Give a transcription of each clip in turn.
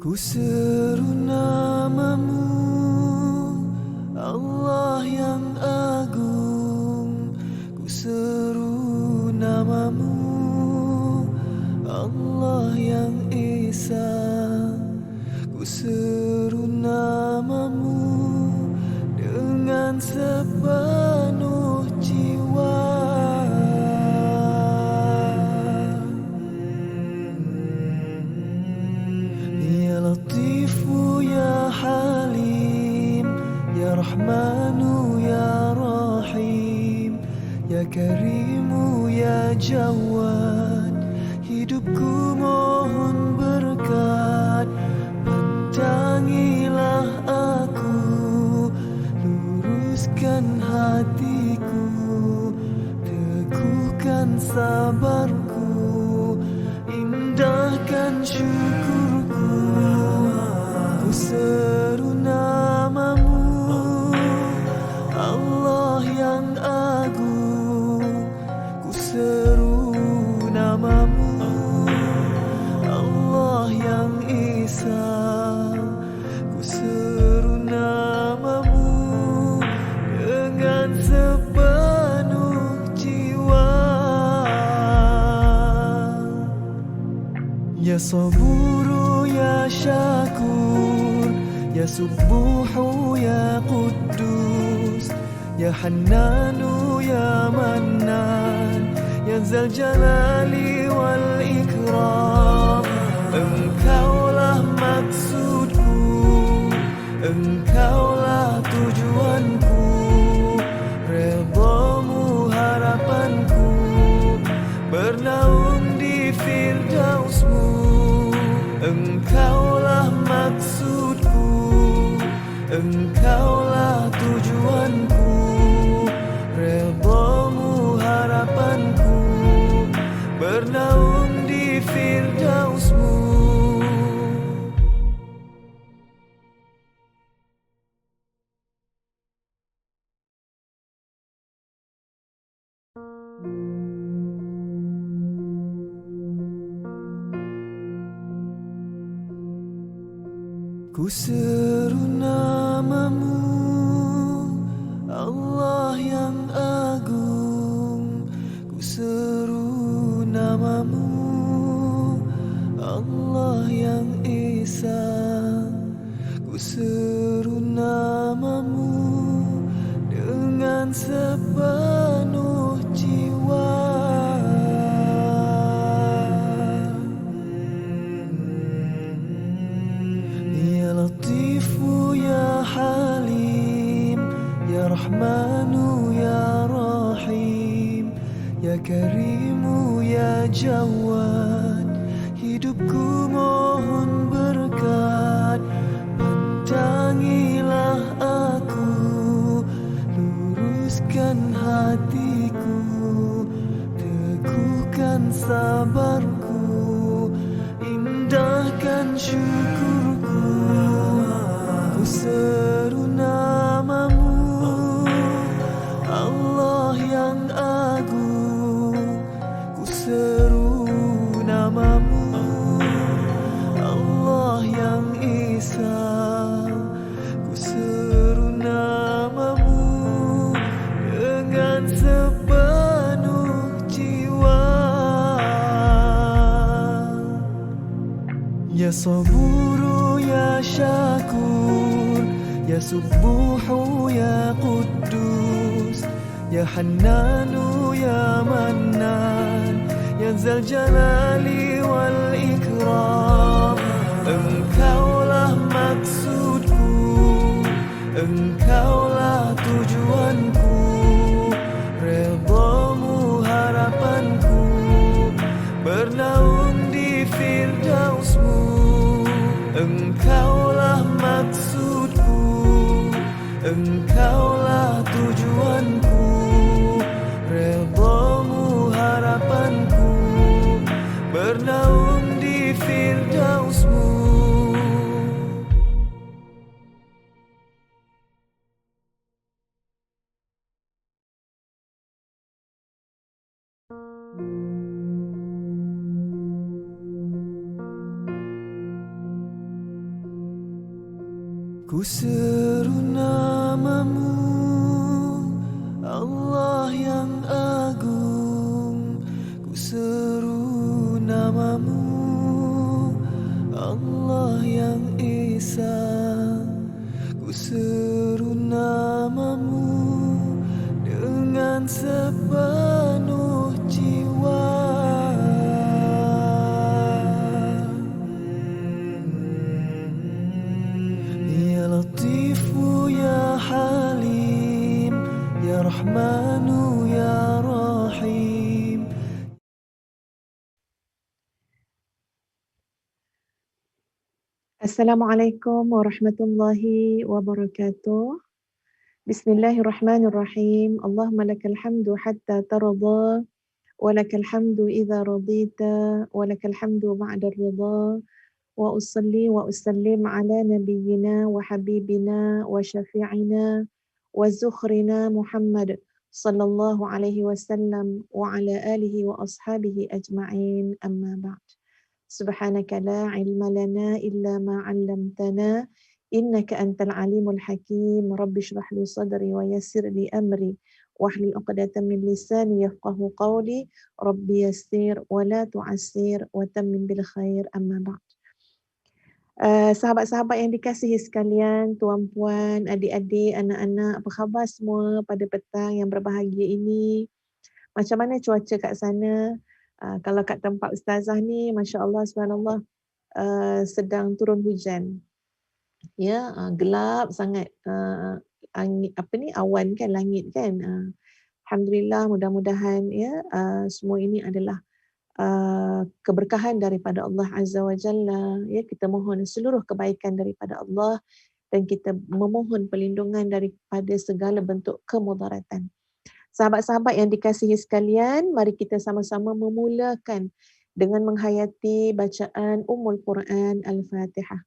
Ku seru namamu, Allah yang agung. Ku seru namamu, Allah yang Esa. Ku seru namamu dengan sepenuh jiwa. Ya Latifu ya Halim, Ya Rahmanu ya Rahim, Ya Karimu ya Jawad. Hidupku mohon berkat, pandangilah aku, luruskan hatiku, teguhkan sabarku, indahkan syukurku. Ku seru namamu, Allah yang agung. Ku seru namamu, Allah yang Esa. Ku seru namamu dengan sepenuh jiwa. Ya Saburu ya Syakur, Ya Subuhu ya Quddus, Ya Hannanu ya Mannan, Ya Zal Jalali wal Ikram. Engkaulah maksudku, Engkaulah tujuanku, redamu harapanku, bernaung di Firdausmu. Engkaulah maksudku, Engkaulah tujuanku, redamu harapanku, bernaung di Firdausmu. Ku seru namamu, Allah yang agung. Ku seru namamu, Allah yang Esa. Ku seru namamu dengan sepenuh jiwa. Ya Latifu ya Halim, Ya Rahmanu ya Rahim, Ya Karimu ya Jawad. Hidupku mohon berkat, pandangilah aku, luruskan hatiku, teguhkan sabarku, indahkan syukurku. Ku seru namamu, Allah yang agung. Ku seru namamu, Allah yang Esa. Ku seru namamu dengan sepenuh jiwa. Ya Saburu ya Syakur, Ya Subuhu ya Quddus, Ya Hannanu ya Mannan, Ya Zal Jalali wal Ikram. Engkaulah maksudku, Engkaulah tujuanku, redamu harapanku, bernaung di Firdausmu. Engkaulah maksudku, Engkaulah tujuanku, redamu harapanku, bernaung di Firdausmu. Ku seru namamu, Allah yang agung. Ku seru namamu, Allah yang Esa. Ku seru namamu dengan sepenuh jiwa. Ya Latifu ya Halim, ya Rahmanu ya Rahim. Assalamualaikum warahmatullahi wabarakatuh. Bismillahirrahmanirrahim. Allahumma lakal hamdu hatta tarda, wa lakal hamdu idza radita, wa lakal hamdu ba'da ridha. Wa usalli wa usallim ala nabiyyina wa habibina wa syafi'ina wa zukhrina Muhammad sallallahu alaihi wasallam wa ala alihi wa ashabihi ajma'in, amma ba'd. Subhanaka la ilma lana illa ma 'allamtana innaka antal alimul hakim. Rabbi shrah li sadri wa yassir li amri wahlul 'uqdatam min lisani yafqahu qawli. Rabbi yassir wa la tu'assir wa tammim bil khair, amma ba'd. Sahabat-sahabat yang dikasihi sekalian, tuan-puan, adik-adik, anak-anak, apa khabar semua pada petang yang berbahagia ini? Macam mana cuaca kat sana? Kalau kat tempat ustazah ni, Masya Allah, subhanallah, sedang turun hujan. Ya, gelap sangat. Awan kan, langit kan. Alhamdulillah, mudah-mudahan ya semua ini adalah keberkahan daripada Allah Azza wa Jalla. Ya, kita mohon seluruh kebaikan daripada Allah dan kita memohon perlindungan daripada segala bentuk kemudaratan. Sahabat-sahabat yang dikasihi sekalian, mari kita sama-sama memulakan dengan menghayati bacaan Ummul Quran Al-Fatihah.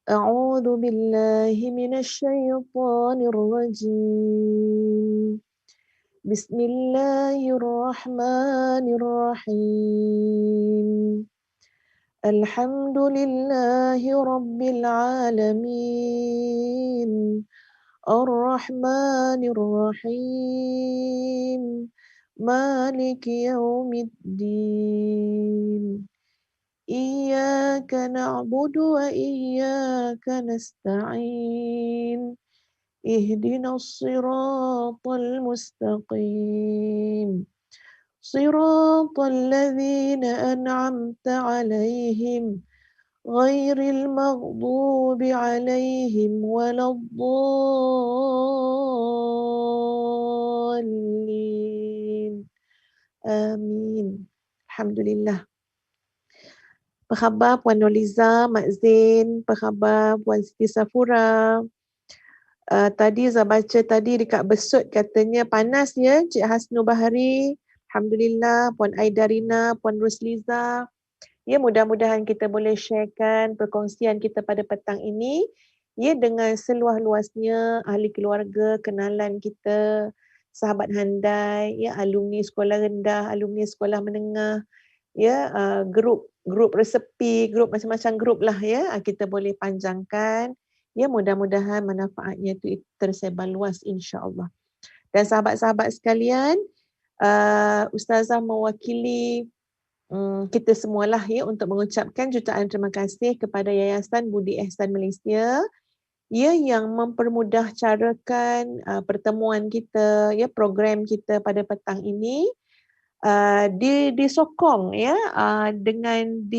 A'udzu billahi minasy syaithanir rajim. Bismillahirrahmanirrahim. Alhamdulillahi rabbil alamin. Ar-Rahmanir Rahim. Maliki yaumiddin. Iyyaka na'budu wa iyyaka nasta'in. Ihdinas siratal mustaqim. Siratal ladzina an'amta 'alaihim ghairil maghdubi 'alaihim waladdallin. Amin. Alhamdulillah. Apa khabar Puan Noliza, Mak Zain? Apa khabar Puan Siti Safura? Tadi saya baca tadi dekat Besut katanya panas ya, Cik Hasnu Bahari. Alhamdulillah. Puan Aidarina, Puan Rusliza. Ya, mudah-mudahan kita boleh sharekan perkongsian kita pada petang ini ya dengan seluas-luasnya ahli keluarga, kenalan kita, sahabat handai, ya, alumni sekolah rendah, alumni sekolah menengah, ya, grup resepi, grup macam-macam grup lah ya, kita boleh panjangkan. Ya, mudah-mudahan manfaatnya itu tersebar luas insya-Allah. Dan sahabat-sahabat sekalian, Ustazah mewakili kita semualah ya untuk mengucapkan jutaan terima kasih kepada Yayasan Budi Ihsan Malaysia ya yang mempermudah carakan pertemuan kita ya, program kita pada petang ini disokong ya dengan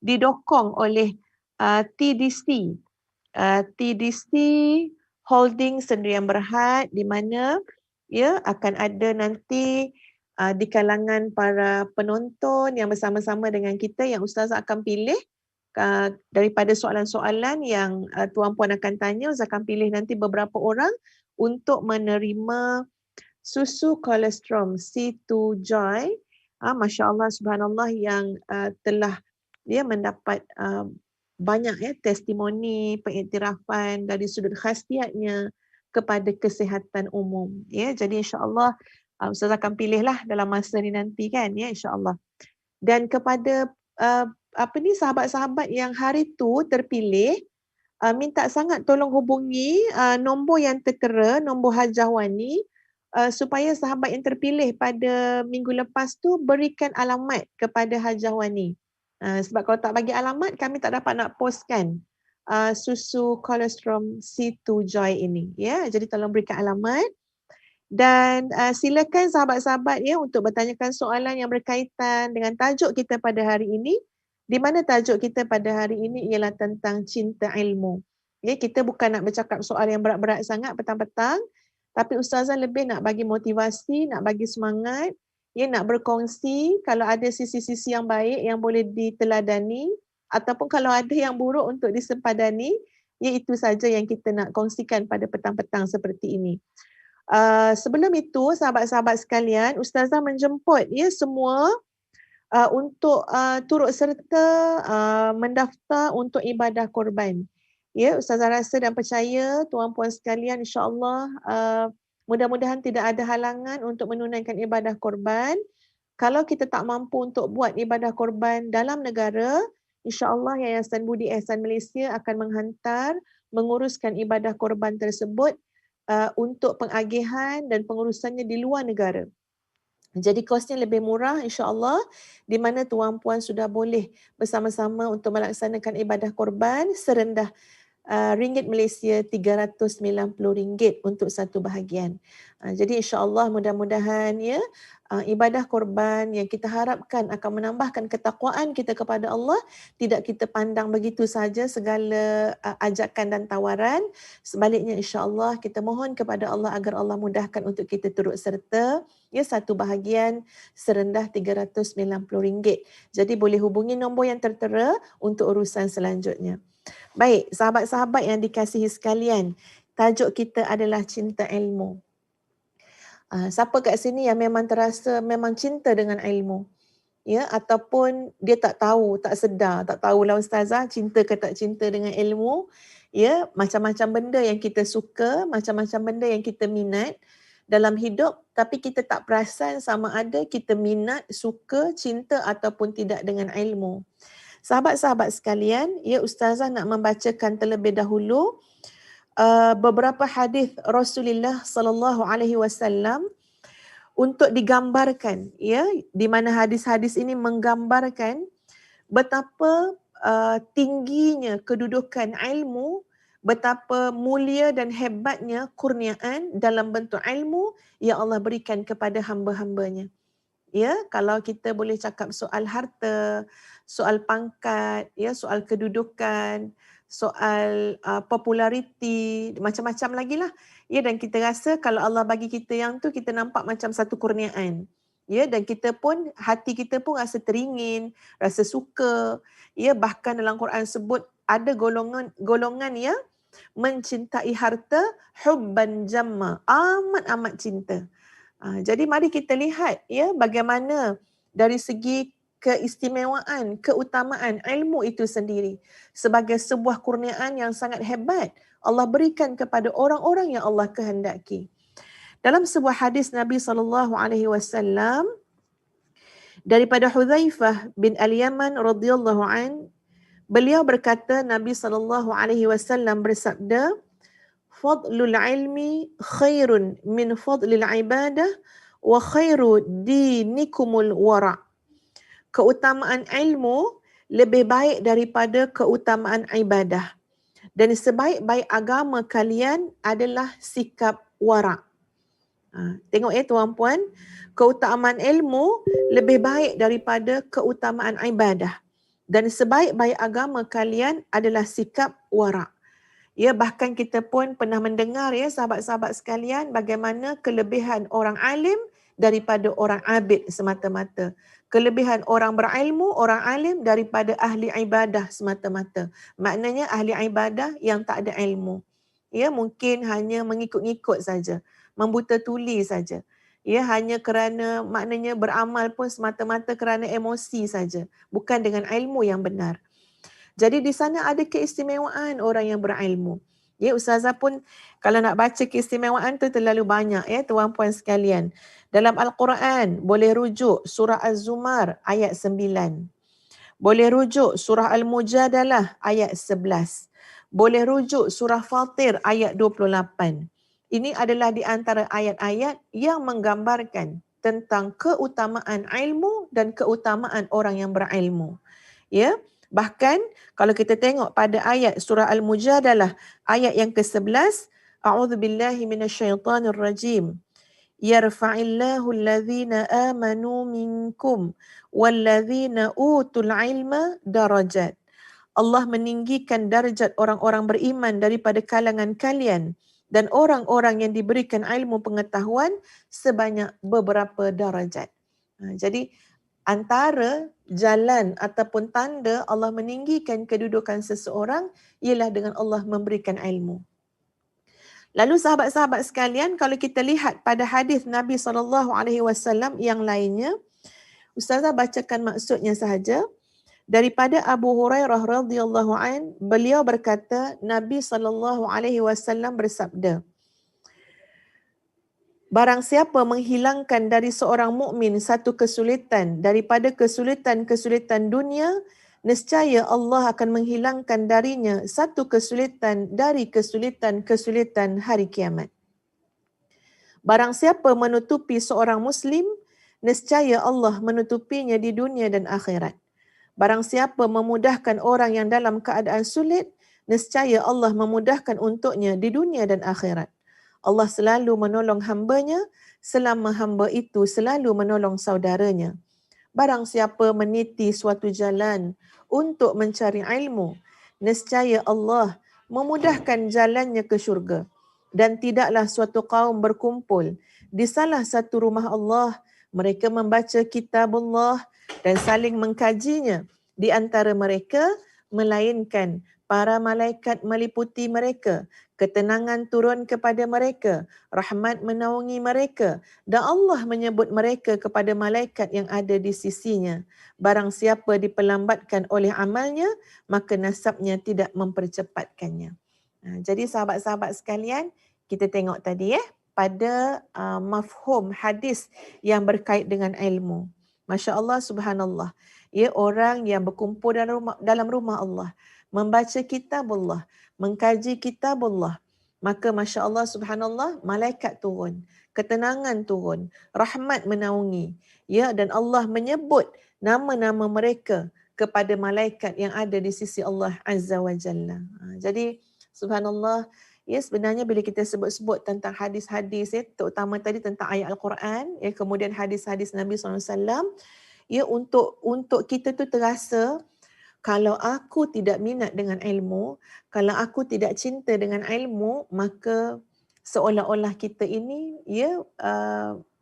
didokong oleh TDC Holding Sdn Bhd, di mana ya akan ada nanti di kalangan para penonton yang bersama-sama dengan kita yang Ustazah akan pilih daripada soalan-soalan yang tuan-puan akan tanya. Ustazah akan pilih nanti beberapa orang untuk menerima susu kolostrum C2 Joy. Masya Allah, subhanallah, yang telah dia mendapat banyak ya testimoni, pengiktirafan dari sudut khasiatnya kepada kesihatan umum. Ya, jadi insya-Allah Ustazah akan pilihlah dalam masa ni nanti kan ya, insya-Allah. Dan kepada sahabat-sahabat yang hari tu terpilih, minta sangat tolong hubungi nombor yang tertera, nombor Hajah Wani, supaya sahabat yang terpilih pada minggu lepas tu berikan alamat kepada Hajah Wani. Sebab kalau tak bagi alamat, kami tak dapat nak postkan susu colostrum C2 Joy ini. Ya, jadi tolong berikan alamat. Dan silakan sahabat-sahabat ya untuk bertanyakan soalan yang berkaitan dengan tajuk kita pada hari ini, di mana tajuk kita pada hari ini ialah tentang cinta ilmu. Ya, kita bukan nak bercakap soal yang berat-berat sangat petang-petang, tapi Ustazah lebih nak bagi motivasi, nak bagi semangat, ya, nak berkongsi kalau ada sisi-sisi yang baik yang boleh diteladani, ataupun kalau ada yang buruk untuk disepadani, ya itu saja yang kita nak kongsikan pada petang-petang seperti ini. Sebelum itu, sahabat-sahabat sekalian, Ustazah menjemput ya semua untuk turut serta mendaftar untuk ibadah korban. Ya, Ustazah rasa dan percaya tuan-puan sekalian, insya-Allah mudah-mudahan tidak ada halangan untuk menunaikan ibadah korban. Kalau kita tak mampu untuk buat ibadah korban dalam negara, insya-Allah Yayasan Budi Ihsan Malaysia akan menghantar menguruskan ibadah korban tersebut untuk pengagihan dan pengurusannya di luar negara. Jadi kosnya lebih murah insya-Allah, di mana tuan-puan sudah boleh bersama-sama untuk melaksanakan ibadah korban serendah ringgit Malaysia RM390 untuk satu bahagian. Jadi insya-Allah mudah-mudahan ya ibadah korban yang kita harapkan akan menambahkan ketakwaan kita kepada Allah, tidak kita pandang begitu saja segala ajakan dan tawaran. Sebaliknya insya-Allah kita mohon kepada Allah agar Allah mudahkan untuk kita turut serta ya satu bahagian serendah RM390. Jadi boleh hubungi nombor yang tertera untuk urusan selanjutnya. Baik, sahabat-sahabat yang dikasihi sekalian, tajuk kita adalah cinta ilmu. Siapa kat sini yang memang terasa memang cinta dengan ilmu? Ya, ataupun dia tak tahu, tak sedar, tak tahulah Ustazah cinta ke tak cinta dengan ilmu. Ya, macam-macam benda yang kita suka, macam-macam benda yang kita minat dalam hidup, tapi kita tak perasan sama ada kita minat, suka, cinta ataupun tidak dengan ilmu. Sahabat-sahabat sekalian, ya Ustazah nak membacakan terlebih dahulu beberapa hadis Rasulullah sallallahu alaihi wasallam untuk digambarkan ya, di mana hadis-hadis ini menggambarkan betapa tingginya kedudukan ilmu, betapa mulia dan hebatnya kurniaan dalam bentuk ilmu yang Allah berikan kepada hamba-hambanya. Ya, kalau kita boleh cakap soal harta, soal pangkat, ya, soal kedudukan, soal populariti, macam-macam lagi lah. Ya, dan kita rasa kalau Allah bagi kita yang tu, kita nampak macam satu kurniaan. Ya, dan kita pun, hati kita pun rasa teringin, rasa suka. Ya, bahkan dalam Quran sebut ada golongan yang mencintai harta hubban jamma, amat-amat cinta. Jadi mari kita lihat ya bagaimana dari segi keistimewaan, keutamaan ilmu itu sendiri sebagai sebuah kurniaan yang sangat hebat Allah berikan kepada orang-orang yang Allah kehendaki. Dalam sebuah hadis Nabi SAW daripada Hudzaifah bin Al-Yaman radhiyallahu an, beliau berkata Nabi SAW bersabda, fadlul ilmi khairun min fadlil ibadah wa khairu dinikumul wara'. Keutamaan ilmu lebih baik daripada keutamaan ibadah. Dan sebaik-baik agama kalian adalah sikap wara'. Tengok ya tuan-puan, keutamaan ilmu lebih baik daripada keutamaan ibadah. Dan sebaik-baik agama kalian adalah sikap wara'. Ya, bahkan kita pun pernah mendengar ya sahabat-sahabat sekalian bagaimana kelebihan orang alim daripada orang abid semata-mata. Kelebihan orang berilmu, orang alim daripada ahli ibadah semata-mata. Maknanya ahli ibadah yang tak ada ilmu. Ya, mungkin hanya mengikut-ngikut saja, membuta tuli saja. Ya, hanya kerana maknanya beramal pun semata-mata kerana emosi saja, bukan dengan ilmu yang benar. Jadi di sana ada keistimewaan orang yang berilmu. Ya, Ustazah pun kalau nak baca keistimewaan tu terlalu banyak ya tuan-puan sekalian. Dalam Al-Quran boleh rujuk surah Az-Zumar ayat 9. Boleh rujuk surah Al-Mujadalah ayat 11. Boleh rujuk surah Fatir ayat 28. Ini adalah di antara ayat-ayat yang menggambarkan tentang keutamaan ilmu dan keutamaan orang yang berilmu. Ya, bahkan kalau kita tengok pada ayat surah Al-Mujadalah ayat yang ke-11, a'udzubillahi minasyaitonirrajim. Yarfa'illahu alladhina amanu minkum walladzina utul ilma darajat. Allah meninggikan darjat orang-orang beriman daripada kalangan kalian dan orang-orang yang diberikan ilmu pengetahuan sebanyak beberapa darajat. Jadi antara jalan ataupun tanda Allah meninggikan kedudukan seseorang ialah dengan Allah memberikan ilmu. Lalu sahabat-sahabat sekalian, kalau kita lihat pada hadis Nabi SAW yang lainnya, Ustazah bacakan maksudnya sahaja. Daripada Abu Hurairah radhiyallahu an, beliau berkata, Nabi SAW bersabda, barang siapa menghilangkan dari seorang mukmin satu kesulitan daripada kesulitan-kesulitan dunia, nescaya Allah akan menghilangkan darinya satu kesulitan dari kesulitan-kesulitan hari kiamat. Barang siapa menutupi seorang muslim, nescaya Allah menutupinya di dunia dan akhirat. Barang siapa memudahkan orang yang dalam keadaan sulit, nescaya Allah memudahkan untuknya di dunia dan akhirat. Allah selalu menolong hambanya selama hamba itu selalu menolong saudaranya. Barang siapa meniti suatu jalan untuk mencari ilmu, nescaya Allah memudahkan jalannya ke syurga. Dan tidaklah suatu kaum berkumpul di salah satu rumah Allah, mereka membaca kitab Allah dan saling mengkajinya di antara mereka, melainkan para malaikat meliputi mereka, ketenangan turun kepada mereka, rahmat menaungi mereka, dan Allah menyebut mereka kepada malaikat yang ada di sisinya. Barang siapa diperlambatkan oleh amalnya, maka nasabnya tidak mempercepatkannya. Jadi sahabat-sahabat sekalian, kita tengok tadi pada mafhum hadis yang berkait dengan ilmu. Masya Allah, subhanallah. Ya, orang yang berkumpul dalam rumah Allah, membaca kitab Allah, mengkaji kitab Allah, maka Masya Allah, subhanallah, malaikat turun, ketenangan turun, rahmat menaungi. Ya, dan Allah menyebut nama-nama mereka kepada malaikat yang ada di sisi Allah Azza wa Jalla. Jadi, subhanallah, ya, sebenarnya bila kita sebut-sebut tentang hadis-hadis, terutama tadi tentang ayat Al-Quran, kemudian hadis-hadis Nabi SAW, ya, untuk kita tu terasa kalau aku tidak minat dengan ilmu, kalau aku tidak cinta dengan ilmu, maka seolah-olah kita ini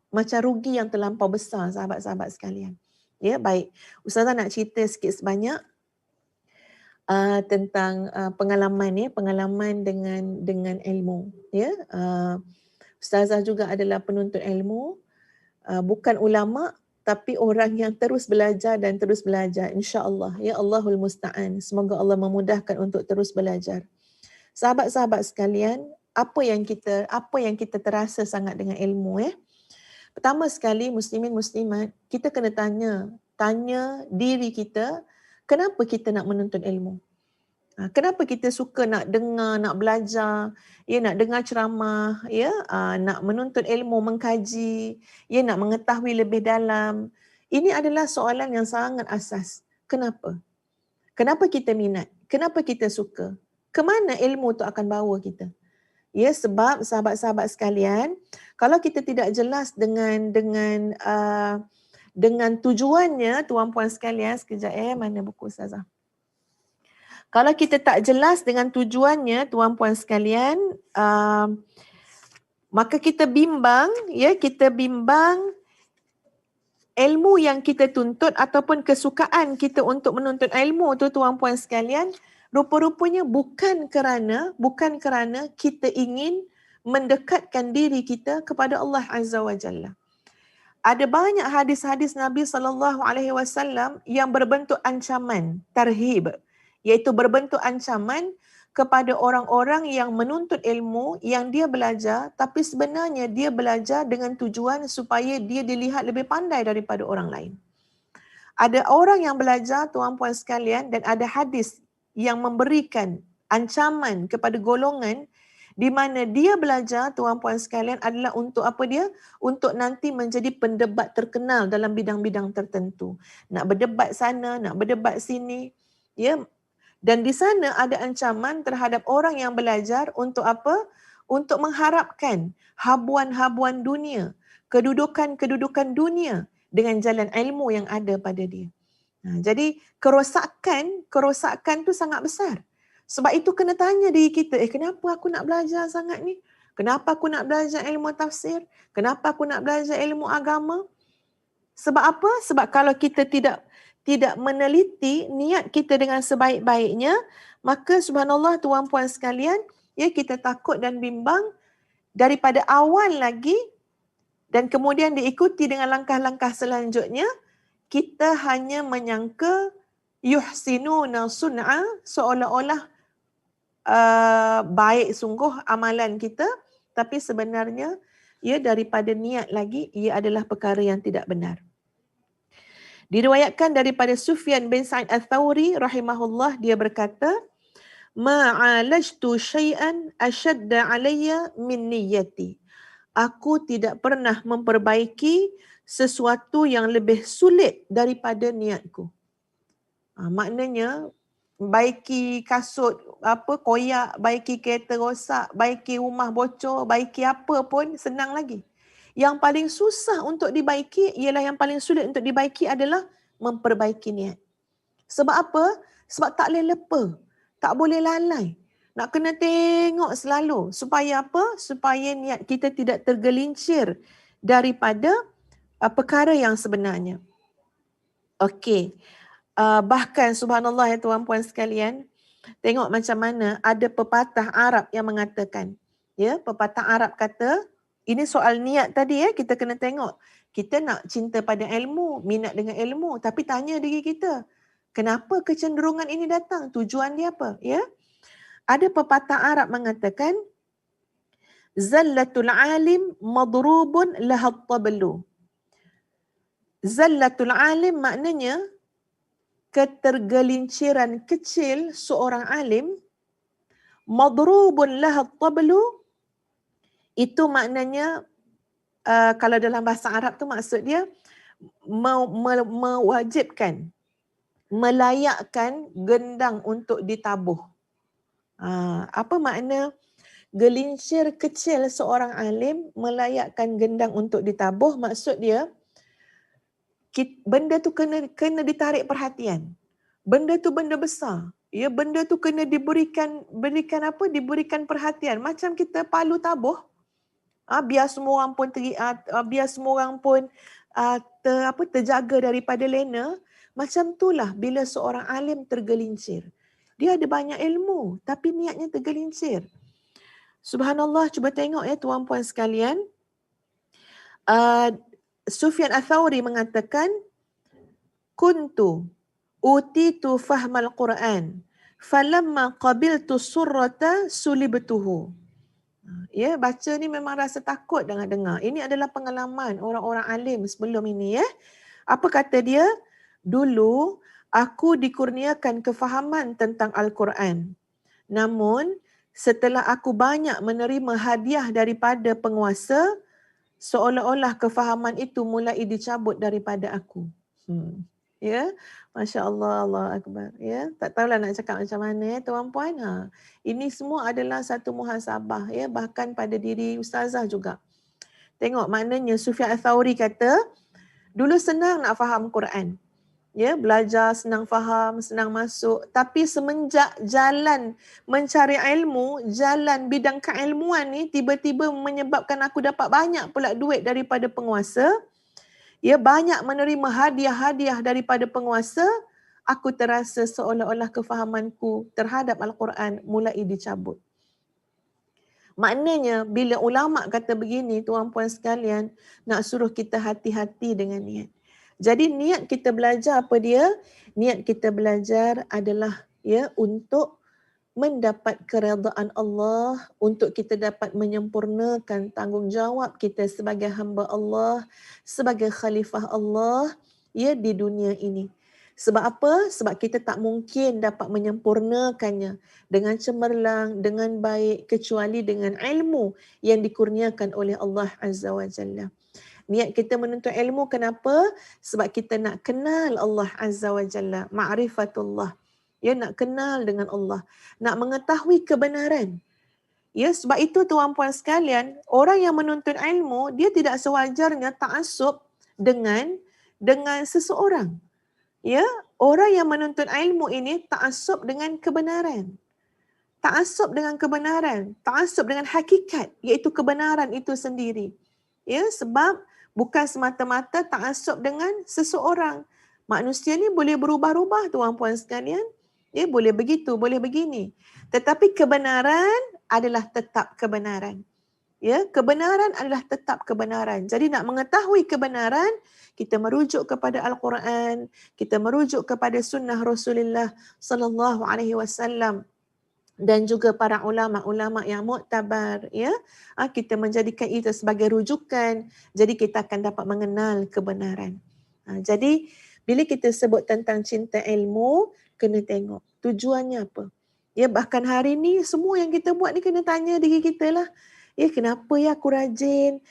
macam rugi yang terlampau besar, sahabat-sahabat sekalian. Ya, baik. Ustazah nak cerita sikit sebanyak tentang pengalaman dengan ilmu. Ya, Ustazah juga adalah penuntut ilmu, bukan ulama, tapi orang yang terus belajar dan terus belajar, insya-Allah. Ya, Allahul Musta'an. Semoga Allah memudahkan untuk terus belajar. Sahabat-sahabat sekalian, apa yang kita terasa sangat dengan ilmu Pertama sekali, muslimin muslimat, kita kena tanya diri kita, kenapa kita nak menuntut ilmu? Kenapa kita suka nak dengar, nak belajar, nak dengar ceramah, nak menuntut ilmu, mengkaji, nak mengetahui lebih dalam. Ini adalah soalan yang sangat asas. Kenapa? Kenapa kita minat? Kenapa kita suka? Kemana ilmu tu akan bawa kita? Ya, sebab sahabat-sahabat sekalian, kalau kita tidak jelas dengan tujuannya, tuan-puan sekalian, sekejap mana buku Ustazah? Kalau kita tak jelas dengan tujuannya, tuan-puan sekalian, maka kita bimbang, ilmu yang kita tuntut ataupun kesukaan kita untuk menuntut ilmu tu, tuan-puan sekalian, rupa-rupanya bukan kerana kita ingin mendekatkan diri kita kepada Allah Azza wa Jalla. Ada banyak hadis-hadis Nabi SAW yang berbentuk ancaman, tarhib, iaitu berbentuk ancaman kepada orang-orang yang menuntut ilmu, yang dia belajar, tapi sebenarnya dia belajar dengan tujuan supaya dia dilihat lebih pandai daripada orang lain. Ada orang yang belajar, tuan-puan sekalian, dan ada hadis yang memberikan ancaman kepada golongan di mana dia belajar, tuan-puan sekalian, adalah untuk apa dia? Untuk nanti menjadi pendebat terkenal dalam bidang-bidang tertentu. Nak berdebat sana, nak berdebat sini. Ya. Dan di sana ada ancaman terhadap orang yang belajar untuk apa? Untuk mengharapkan habuan-habuan dunia, kedudukan-kedudukan dunia dengan jalan ilmu yang ada pada dia. Jadi kerosakan tu sangat besar. Sebab itu kena tanya diri kita, kenapa aku nak belajar sangat ni? Kenapa aku nak belajar ilmu tafsir? Kenapa aku nak belajar ilmu agama? Sebab apa? Sebab kalau kita tidak meneliti niat kita dengan sebaik-baiknya, maka subhanallah tuan-puan sekalian, ya kita takut dan bimbang daripada awal lagi dan kemudian diikuti dengan langkah-langkah selanjutnya, kita hanya menyangka yuhsinuna sun'a, seolah-olah baik sungguh amalan kita, tapi sebenarnya ia daripada niat lagi, ia adalah perkara yang tidak benar. Diriwayatkan daripada Sufyan bin Sa'id al-Thawri rahimahullah, dia berkata, ma'alajtu syai'an ashadda alayya min niyyati. Aku tidak pernah memperbaiki sesuatu yang lebih sulit daripada niatku. Maknanya baiki kasut koyak, baiki kereta rosak, baiki rumah bocor, baiki apa pun senang lagi. Yang paling susah untuk dibaiki ialah yang paling sulit untuk dibaiki adalah memperbaiki niat. Sebab apa? Sebab tak boleh lepa, tak boleh lalai. Nak kena tengok selalu. Supaya apa? Supaya niat kita tidak tergelincir daripada perkara yang sebenarnya. Okey. Bahkan subhanallah ya tuan-puan sekalian, tengok macam mana ada pepatah Arab yang mengatakan, ya, pepatah Arab kata, ini soal niat tadi ya, kita kena tengok. Kita nak cinta pada ilmu, minat dengan ilmu, tapi tanya diri kita, kenapa kecenderungan ini datang? Tujuan dia apa? Ya. Ada pepatah Arab mengatakan, zallatul alim madrubun lahat tablu. Zallatul alim maknanya ketergelinciran kecil seorang alim, madrubun lahat tablu, itu maknanya kalau dalam bahasa Arab tu maksud dia mewajibkan, melayakkan gendang untuk ditabuh. Apa makna gelincir kecil seorang alim melayakkan gendang untuk ditabuh? Maksud dia, benda tu kena ditarik perhatian. Benda tu benda besar. Ya, benda tu kena diberikan perhatian. Macam kita palu tabuh, biar semua orang pun terjaga daripada lena. Macam itulah bila seorang alim tergelincir. Dia ada banyak ilmu tapi niatnya tergelincir. Subhanallah, cuba tengok ya tuan-puan sekalian. Sufyan al-Thawri mengatakan, kuntu utitu fahmal Quran falamma qabiltu surrata sulibtuhu. Ya, baca ni memang rasa takut dengar. Ini adalah pengalaman orang-orang alim sebelum ini ya. Apa kata dia? Dulu aku dikurniakan kefahaman tentang Al-Quran. Namun setelah aku banyak menerima hadiah daripada penguasa, seolah-olah kefahaman itu mulai dicabut daripada aku. Ya, Masya Allah, Allah Akbar. Ya, tak tahulah nak cakap macam mana ya tuan-puan. Ini semua adalah satu muhasabah ya, bahkan pada diri ustazah juga. Tengok maknanya Sufyan al-Thawri kata, dulu senang nak faham Quran. Ya, belajar senang faham, senang masuk. Tapi semenjak jalan mencari ilmu, jalan bidang keilmuan ni tiba-tiba menyebabkan aku dapat banyak pula duit daripada penguasa. Ya, banyak menerima hadiah-hadiah daripada penguasa. Aku terasa seolah-olah kefahamanku terhadap Al-Quran mulai dicabut. Maknanya bila ulama kata begini, tuan-puan sekalian, nak suruh kita hati-hati dengan niat. Jadi niat kita belajar apa dia? Niat kita belajar adalah ya untuk mendapat keredaan Allah, untuk kita dapat menyempurnakan tanggungjawab kita sebagai hamba Allah, sebagai khalifah Allah, ya di dunia ini. Sebab apa? Sebab kita tak mungkin dapat menyempurnakannya dengan cemerlang, dengan baik kecuali dengan ilmu yang dikurniakan oleh Allah Azza wa Jalla. Niat kita menuntut ilmu kenapa? Sebab kita nak kenal Allah Azza wa Jalla, ma'rifatullah. Ya, nak kenal dengan Allah, nak mengetahui kebenaran. Ya, sebab itu tuan-puan sekalian, orang yang menuntut ilmu, dia tidak sewajarnya ta'assub dengan seseorang. Ya, orang yang menuntut ilmu ini ta'assub dengan kebenaran. Ta'assub dengan kebenaran, ta'assub dengan hakikat, iaitu kebenaran itu sendiri. Ya, sebab bukan semata-mata ta'assub dengan seseorang. Manusia ni boleh berubah-ubah tuan-puan sekalian. Ya, boleh begitu, boleh begini. Tetapi kebenaran adalah tetap kebenaran. Ya, kebenaran adalah tetap kebenaran. Jadi nak mengetahui kebenaran, kita merujuk kepada Al-Quran, kita merujuk kepada sunnah Rasulullah sallallahu alaihi wasallam dan juga para ulama-ulama yang muktabar, ya. Kita menjadikan itu sebagai rujukan, jadi kita akan dapat mengenal kebenaran. Jadi bila kita sebut tentang cinta ilmu, kena tengok tujuannya apa. Ya, bahkan hari ni semua yang kita buat ni kena tanya diri kita lah. Ya, kenapa ya aku rajin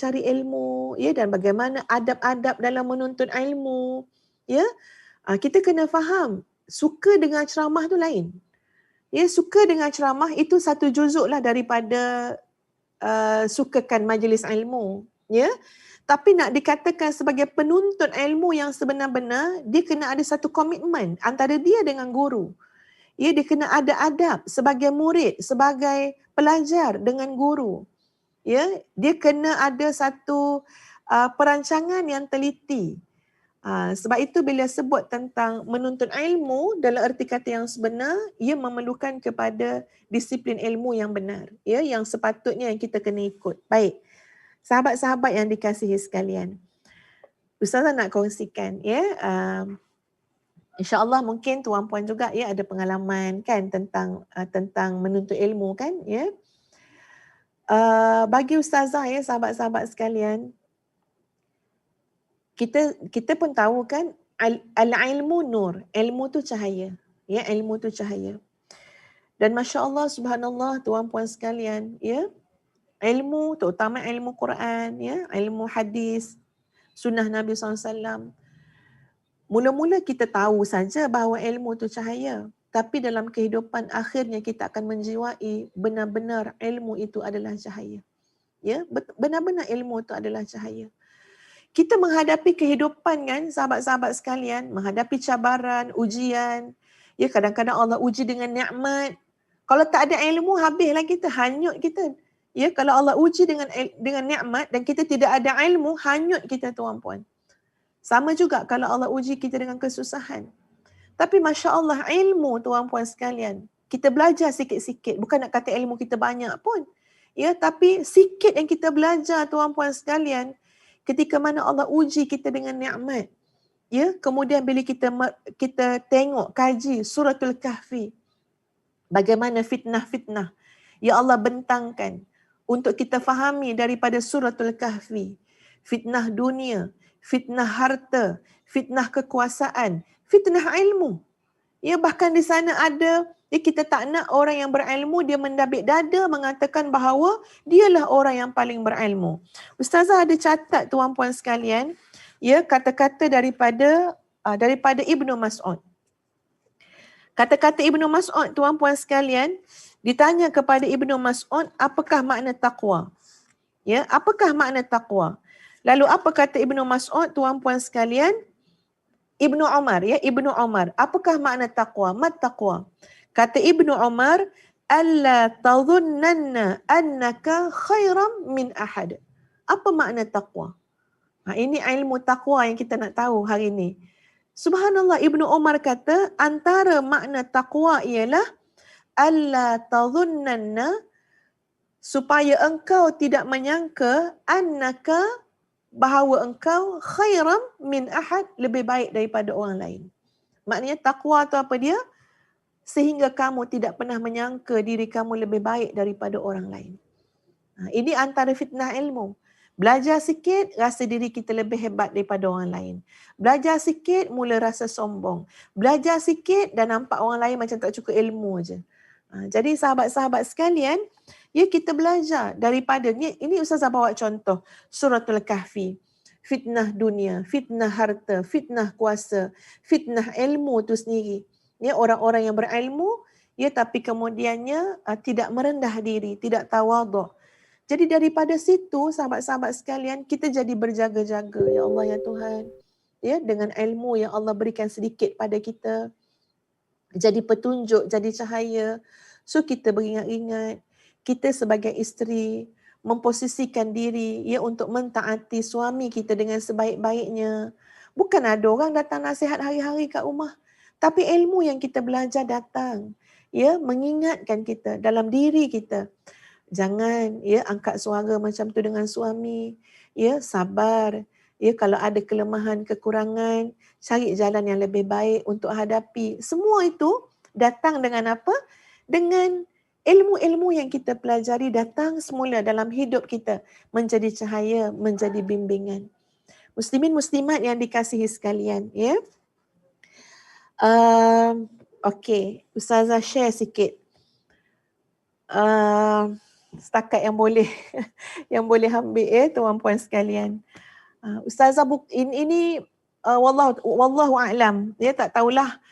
cari ilmu, ya, dan bagaimana adab-adab dalam menuntut ilmu. Ya, kita kena faham suka dengar ceramah tu lain. Ya, suka dengar ceramah itu satu juzuk lah daripada sukakan majlis ilmu. Ya, tapi nak dikatakan sebagai penuntut ilmu yang sebenar-benar, dia kena ada satu komitmen antara dia dengan guru. Ya, dia kena ada adab sebagai murid, sebagai pelajar dengan guru. Ya, dia kena ada satu perancangan yang teliti. Sebab itu bila sebut tentang menuntut ilmu dalam erti kata yang sebenar, ia memerlukan kepada disiplin ilmu yang benar, ya, yang sepatutnya yang kita kena ikut. Baik, sahabat-sahabat yang dikasihi sekalian, Ustazah nak kongsikan, ya, insya-Allah mungkin tuan-puan juga ya ada pengalaman kan tentang menuntut ilmu kan, ya. Bagi Ustazah ya, sahabat-sahabat sekalian, kita pun tahu kan al-ilmu nur, ilmu tu cahaya. Ya, ilmu tu cahaya. Dan masya-Allah subhanallah tuan-puan sekalian, ya, ilmu terutama ilmu Quran, ya, ilmu hadis, sunnah Nabi SAW. Mula-mula kita tahu saja bahawa ilmu tu cahaya, tapi dalam kehidupan akhirnya kita akan menjiwai benar-benar ilmu itu adalah cahaya. Ya, benar-benar ilmu itu adalah cahaya. Kita menghadapi kehidupan kan sahabat-sahabat sekalian, menghadapi cabaran, ujian. Ya, kadang-kadang Allah uji dengan nikmat. Kalau tak ada ilmu, habislah kita, hanyut kita. Ya, kalau Allah uji dengan nikmat dan kita tidak ada ilmu, hanyut kita tuan-puan. Sama juga kalau Allah uji kita dengan kesusahan. Tapi masya-Allah ilmu tuan-puan sekalian, kita belajar sikit-sikit, bukan nak kata ilmu kita banyak pun. Ya, tapi sikit yang kita belajar tuan-puan sekalian, ketika mana Allah uji kita dengan nikmat. Ya, kemudian bila kita tengok kaji suratul Kahfi, bagaimana fitnah-fitnah ya Allah bentangkan untuk kita fahami daripada suratul Kahfi. Fitnah dunia, fitnah harta, fitnah kekuasaan, fitnah ilmu. Ya, bahkan di sana ada, ya, kita tak nak orang yang berilmu dia mendabik dada mengatakan bahawa dialah orang yang paling berilmu. Ustazah ada catat tuan-puan sekalian, ya, kata-kata daripada Ibnu Mas'ud. Kata-kata Ibnu Mas'ud tuan-puan sekalian, ditanya kepada Ibnu Mas'ud, apakah makna taqwa? Ya, apakah makna taqwa? Lalu apa kata Ibnu Mas'ud tuan-puan sekalian? Ibnu Umar, ya, Ibnu Umar, apakah makna taqwa? Mat taqwa? Kata Ibnu Umar, alla tadhunnanna annaka khairam min ahad. Apa makna taqwa? Ini ilmu taqwa yang kita nak tahu hari ini. Subhanallah, Ibnu Umar kata antara makna taqwa ialah alla tadhunnanna, supaya engkau tidak menyangka annaka, bahawa engkau khairam min ahad, lebih baik daripada orang lain. Maknanya takwa tu apa dia? Sehingga kamu tidak pernah menyangka diri kamu lebih baik daripada orang lain. Ini antara fitnah ilmu. Belajar sikit, rasa diri kita lebih hebat daripada orang lain. Belajar sikit, mula rasa sombong. Belajar sikit dan nampak orang lain macam tak cukup ilmu je. Jadi sahabat-sahabat sekalian, ya kita belajar daripada, ini Ustazah bawa contoh, Suratul Kahfi. Fitnah dunia, fitnah harta, fitnah kuasa, fitnah ilmu tu sendiri. Ya, orang-orang yang berilmu, ya tapi kemudiannya tidak merendah diri, tidak tawaduk. Jadi daripada situ sahabat-sahabat sekalian kita jadi berjaga-jaga ya Allah ya Tuhan. Ya, dengan ilmu yang Allah berikan sedikit pada kita. Jadi petunjuk, jadi cahaya. So kita beringat-ingat kita sebagai isteri memposisikan diri ya untuk mentaati suami kita dengan sebaik-baiknya. Bukan ada orang datang nasihat hari-hari kat rumah, tapi ilmu yang kita belajar datang ya mengingatkan kita dalam diri kita. Jangan ya angkat suara macam tu dengan suami. Ya, sabar. Ya, kalau ada kelemahan, kekurangan, cari jalan yang lebih baik untuk hadapi. Semua itu datang dengan apa? Dengan ilmu-ilmu yang kita pelajari datang semula dalam hidup kita menjadi cahaya, menjadi bimbingan. Muslimin muslimat yang dikasihi sekalian, ya. Okey, Ustazah share sikit. Setakat yang boleh yang boleh ambil ya tuan-puan sekalian. Ustazah ini wallahu a'lam, ya tak tahulah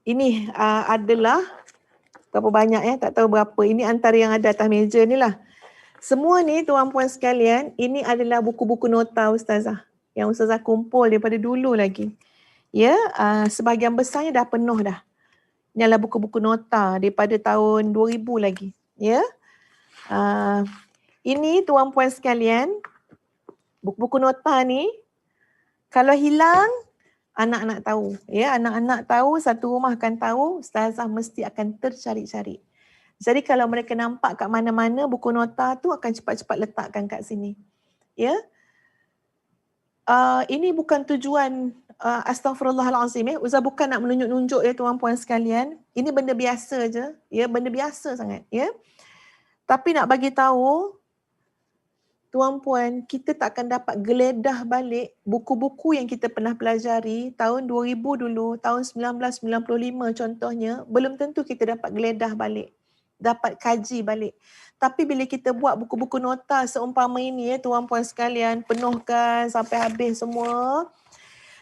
ini adalah berapa banyak ya, tak tahu berapa. Ini antara yang ada atas meja ni lah. Semua ni tuan-puan sekalian, ini adalah buku-buku nota Ustazah yang Ustazah kumpul daripada dulu lagi. Ya, sebahagian besarnya dah penuh dah. Ini adalah buku-buku nota daripada tahun 2000 lagi. Ya. Ini tuan-puan sekalian, buku-buku nota ni kalau hilang anak-anak tahu. Ya, anak-anak tahu, satu rumah akan tahu, Ustazah mesti akan tercari-cari. Jadi kalau mereka nampak kat mana-mana buku nota tu akan cepat-cepat letakkan kat sini. Ya. Ini bukan tujuan Astaghfirullahalazim ya. Ustazah bukan nak menunjuk-nunjuk ya tuan-puan sekalian. Ini benda biasa je. Ya, benda biasa sangat ya. Tapi nak bagi tahu tuan-puan, kita tak akan dapat geledah balik buku-buku yang kita pernah pelajari tahun 2000 dulu, tahun 1995 contohnya, belum tentu kita dapat geledah balik, dapat kaji balik. Tapi bila kita buat buku-buku nota seumpama ini ya tuan-puan sekalian, penuhkan sampai habis semua,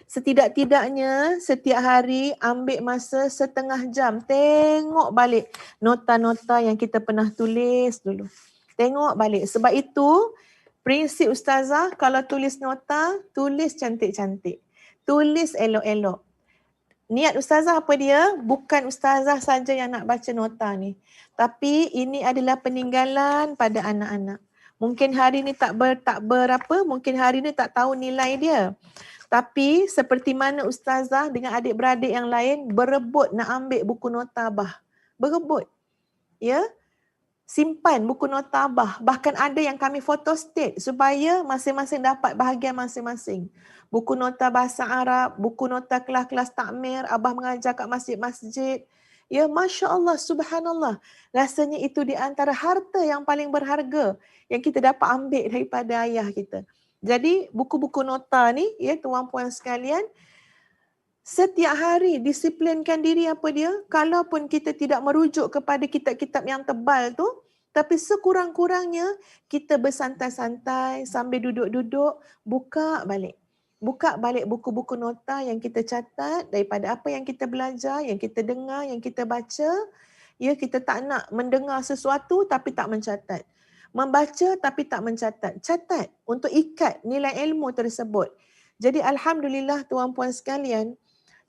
setidak-tidaknya setiap hari ambil masa setengah jam, tengok balik nota-nota yang kita pernah tulis dulu. Tengok balik. Sebab itu prinsip Ustazah, kalau tulis nota, tulis cantik-cantik. Tulis elok-elok. Niat Ustazah apa dia? Bukan Ustazah saja yang nak baca nota ni. Tapi ini adalah peninggalan pada anak-anak. Mungkin hari ni mungkin hari ni tak tahu nilai dia. Tapi seperti mana Ustazah dengan adik-beradik yang lain berebut nak ambil buku nota Abah. Berebut. Ya. Simpan buku nota Abah. Bahkan ada yang kami photostate supaya masing-masing dapat bahagian masing-masing. Buku nota bahasa Arab, buku nota kelas-kelas takmir, Abah mengajar kat masjid-masjid. Ya, Masya Allah, Subhanallah. Rasanya itu di antara harta yang paling berharga yang kita dapat ambil daripada ayah kita. Jadi buku-buku nota ni, ya tuan-puan sekalian, setiap hari disiplinkan diri apa dia, kalaupun kita tidak merujuk kepada kitab-kitab yang tebal tu, tapi sekurang-kurangnya kita bersantai-santai sambil duduk-duduk, buka balik buku-buku nota yang kita catat daripada apa yang kita belajar, yang kita dengar, yang kita baca. Ya, kita tak nak mendengar sesuatu tapi tak mencatat. Membaca tapi tak mencatat. Catat untuk ikat nilai ilmu tersebut. Jadi alhamdulillah tuan-puan sekalian,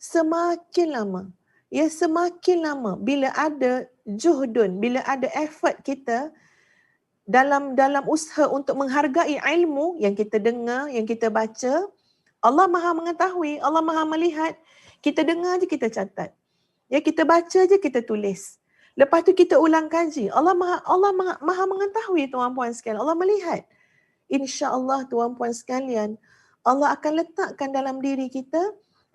semakin lama bila ada juhdun, bila ada effort kita dalam usaha untuk menghargai ilmu yang kita dengar, yang kita baca, Allah Maha mengetahui, Allah Maha melihat. Kita dengar je, kita catat. Ya, kita baca je, kita tulis. Lepas tu kita ulang kaji. Allah Maha mengetahui tuan-puan sekalian. Allah melihat. Insya-Allah tuan-puan sekalian, Allah akan letakkan dalam diri kita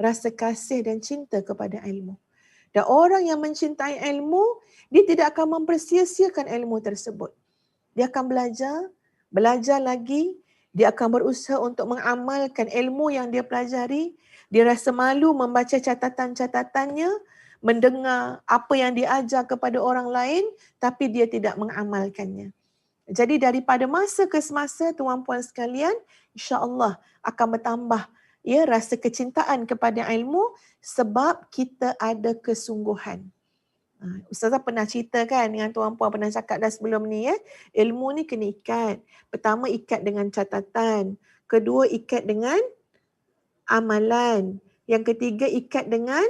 rasa kasih dan cinta kepada ilmu. Dan orang yang mencintai ilmu, dia tidak akan mempersia-siakan ilmu tersebut. dia akan belajar lagi, dia akan berusaha untuk mengamalkan ilmu yang dia pelajari, dia rasa malu membaca catatan-catatannya, mendengar apa yang diajar kepada orang lain, tapi dia tidak mengamalkannya. Jadi daripada masa ke semasa, tuan-puan sekalian, insya-Allah akan bertambah ya rasa kecintaan kepada ilmu sebab kita ada kesungguhan. Ustazah pernah cerita kan dengan tuan-puan, pernah cakap dah sebelum ni ya. Ilmu ni kena ikat. Pertama ikat dengan catatan. Kedua ikat dengan amalan. Yang ketiga ikat dengan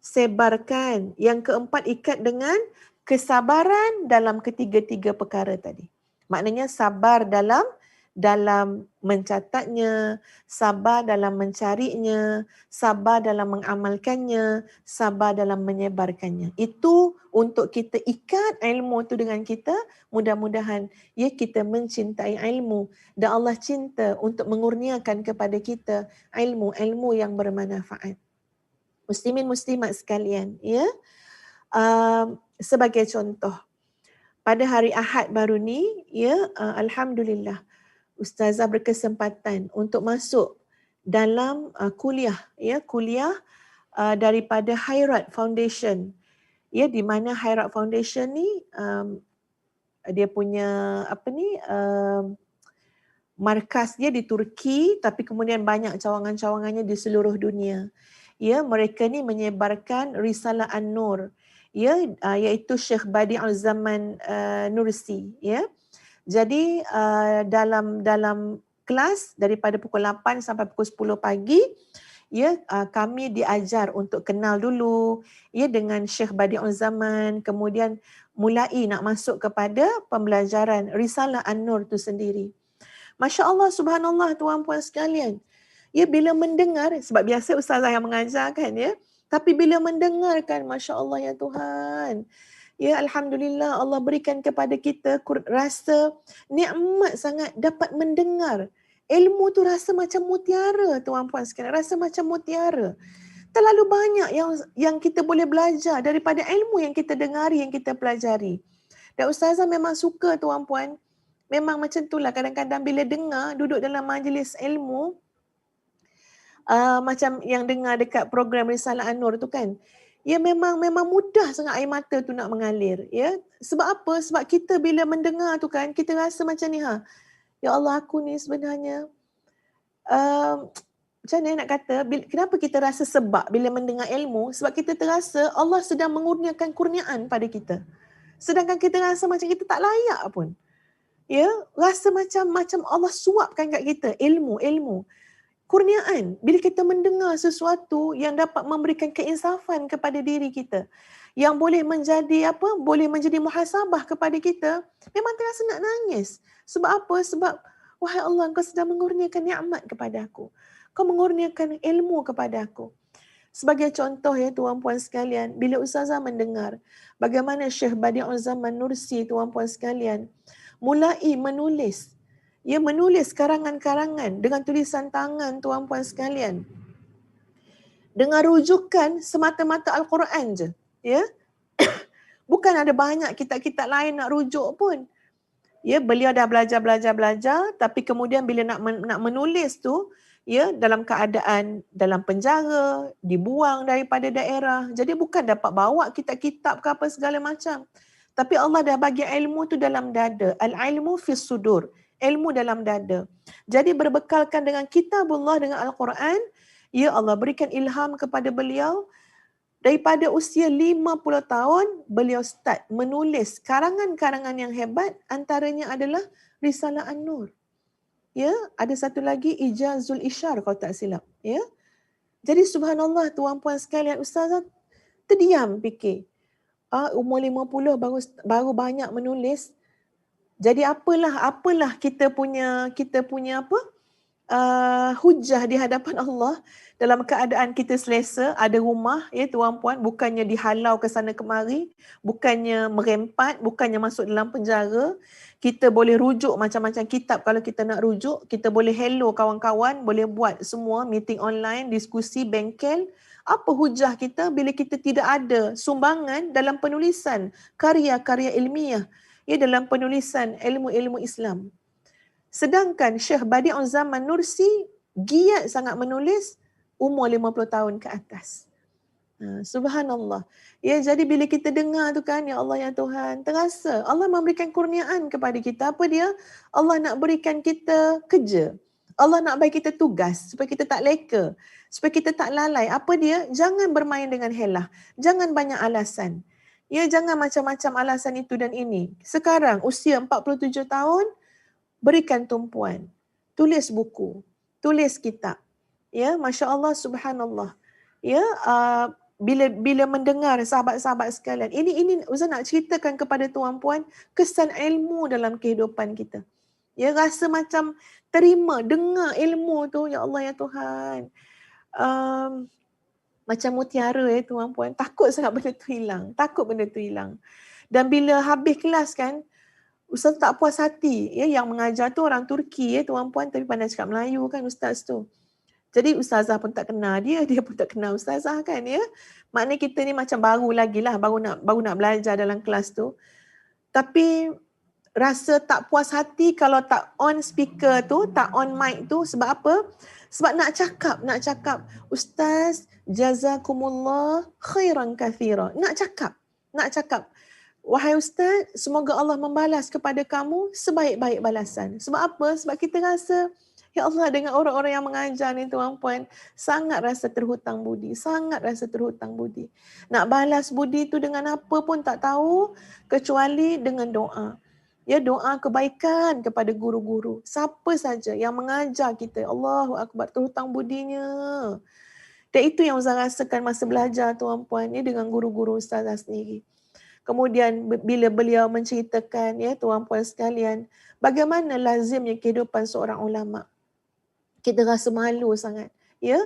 sebarkan. Yang keempat ikat dengan kesabaran dalam ketiga-tiga perkara tadi. Maknanya sabar dalam mencatatnya, sabar dalam mencarinya, sabar dalam mengamalkannya, sabar dalam menyebarkannya. Itu untuk kita ikat ilmu tu dengan kita, mudah-mudahan ya kita mencintai ilmu dan Allah cinta untuk mengurniakan kepada kita ilmu-ilmu yang bermanfaat. Muslimin muslimat sekalian, ya. Sebagai contoh, pada hari Ahad baru ni, ya, alhamdulillah Ustazah berkesempatan untuk masuk dalam kuliah daripada Khairat Foundation. Ya, di mana Khairat Foundation ni dia punya markas dia di Turki, tapi kemudian banyak cawangan-cawangannya di seluruh dunia. Ya, mereka ni menyebarkan Risalah An-Nur, ya, iaitu Syekh Badi'ul Zaman Nursi, ya. Jadi dalam kelas daripada pukul 8 sampai pukul 10 pagi, ya, kami diajar untuk kenal dulu ya dengan Syekh Badi'ul Zaman, kemudian mulai nak masuk kepada pembelajaran Risalah An-Nur tu sendiri. Masya-Allah, subhanallah tuan-puan sekalian. Ya, bila mendengar, sebab biasa ustazah yang mengajar kan ya, tapi bila mendengarkan, masya-Allah ya Tuhan. Ya, alhamdulillah Allah berikan kepada kita rasa nikmat sangat dapat mendengar. Ilmu tu rasa macam mutiara tuan-puan sekalian, rasa macam mutiara. Terlalu banyak yang kita boleh belajar daripada ilmu yang kita dengari, yang kita pelajari. Dan ustazah memang suka tuan-puan, memang macam itulah kadang-kadang bila dengar duduk dalam majlis ilmu, macam yang dengar dekat program Risalah An-Nur tu kan, ya memang mudah sangat air mata tu nak mengalir, ya. Sebab apa? Sebab kita bila mendengar tu kan, kita rasa macam ni, ya Allah, aku ni sebenarnya macam mana nak kata, kenapa kita rasa sebab bila mendengar ilmu? Sebab kita terasa Allah sedang mengurniakan kurniaan pada kita. Sedangkan kita rasa macam kita tak layak pun. Ya, rasa macam Allah suapkan kat kita ilmu. Kurniaan, bila kita mendengar sesuatu yang dapat memberikan keinsafan kepada diri kita, yang boleh menjadi muhasabah kepada kita, memang terasa nak nangis. Sebab apa? Sebab, wahai Allah, Engkau sedang mengurniakan nikmat kepada aku. Kau mengurniakan ilmu kepada aku. Sebagai contoh ya tuan-puan sekalian, bila ustazah mendengar bagaimana Syekh Badi'ul Zaman Nursi, tuan-puan sekalian, mulai menulis karangan-karangan dengan tulisan tangan, tuan-puan sekalian, dengan rujukan semata-mata Al-Quran je, ya. Bukan ada banyak kitab-kitab lain nak rujuk pun. Ya, beliau dah belajar, tapi kemudian bila nak menulis tu, ya, dalam keadaan dalam penjara, dibuang daripada daerah. Jadi bukan dapat bawa kitab-kitab ke apa segala macam. Tapi Allah dah bagi ilmu tu dalam dada. Al-ilmu fis sudur. Ilmu dalam dada. Jadi berbekalkan dengan kitabullah, dengan Al-Quran, ya Allah berikan ilham kepada beliau. Daripada usia 50 tahun, beliau start menulis karangan-karangan yang hebat, antaranya adalah Risalah An-Nur. Ya, ada satu lagi Ijazul Isyar kalau tak silap, ya. Jadi subhanallah tuan-puan sekalian, ustazah terdiam fikir. Umur 50 baru banyak menulis. Jadi apalah kita punya hujah di hadapan Allah dalam keadaan kita selesa, ada rumah, ya tuan-puan, bukannya dihalau ke sana kemari, bukannya merempat, bukannya masuk dalam penjara. Kita boleh rujuk macam-macam kitab kalau kita nak rujuk, kita boleh hello kawan-kawan, boleh buat semua meeting online, diskusi, bengkel. Apa hujah kita bila kita tidak ada sumbangan dalam penulisan karya-karya ilmiah ya dalam penulisan ilmu-ilmu Islam. Sedangkan Syekh Badi'uz Zaman Nursi giat sangat menulis umur 50 tahun ke atas. Subhanallah. Ya, jadi bila kita dengar tu kan, ya Allah ya Tuhan, terasa Allah memberikan kurniaan kepada kita. Apa dia? Allah nak berikan kita kerja. Allah nak bagi kita tugas supaya kita tak leka, supaya kita tak lalai. Apa dia? Jangan bermain dengan helah. Jangan banyak alasan. Ya, jangan macam-macam alasan itu dan ini. Sekarang usia 47 tahun, berikan tumpuan. Tulis buku, tulis kitab. Ya, masya-Allah, subhanallah. Ya, bila mendengar sahabat-sahabat sekalian, ini Ustaz nak ceritakan kepada tuan puan kesan ilmu dalam kehidupan kita. Ya, rasa macam terima, dengar ilmu tu, ya Allah ya Tuhan. Macam mutiara ya tuan puan, takut sangat benda tu hilang, takut benda tu hilang. Dan bila habis kelas kan, Ustaz tak puas hati. Ya, yang mengajar tu orang Turki ya tuan puan, tapi pandai cakap Melayu kan ustaz tu. Jadi ustazah pun tak kenal dia, dia pun tak kenal ustazah kan ya. Maknanya kita ni macam baru lagi lah, baru nak belajar dalam kelas tu. Tapi rasa tak puas hati kalau tak on speaker tu, tak on mic tu. Sebab apa? Sebab nak cakap, Ustaz, jazakumullah khairan kathira. Nak cakap. Wahai Ustaz, semoga Allah membalas kepada kamu sebaik-baik balasan. Sebab apa? Sebab kita rasa, ya Allah, dengan orang-orang yang mengajar ni tuan puan, sangat rasa terhutang budi. Nak balas budi tu dengan apa pun tak tahu, kecuali dengan doa. Ya, doa kebaikan kepada guru-guru. Siapa saja yang mengajar kita, Allahu Akbar, terhutang budinya. Dan itu yang Ustaz rasakan masa belajar tuan puan ni dengan guru-guru Ustazah sendiri. Kemudian bila beliau menceritakan ya tuan puan sekalian, bagaimana lazimnya kehidupan seorang ulama. Kita rasa malu sangat. Ya,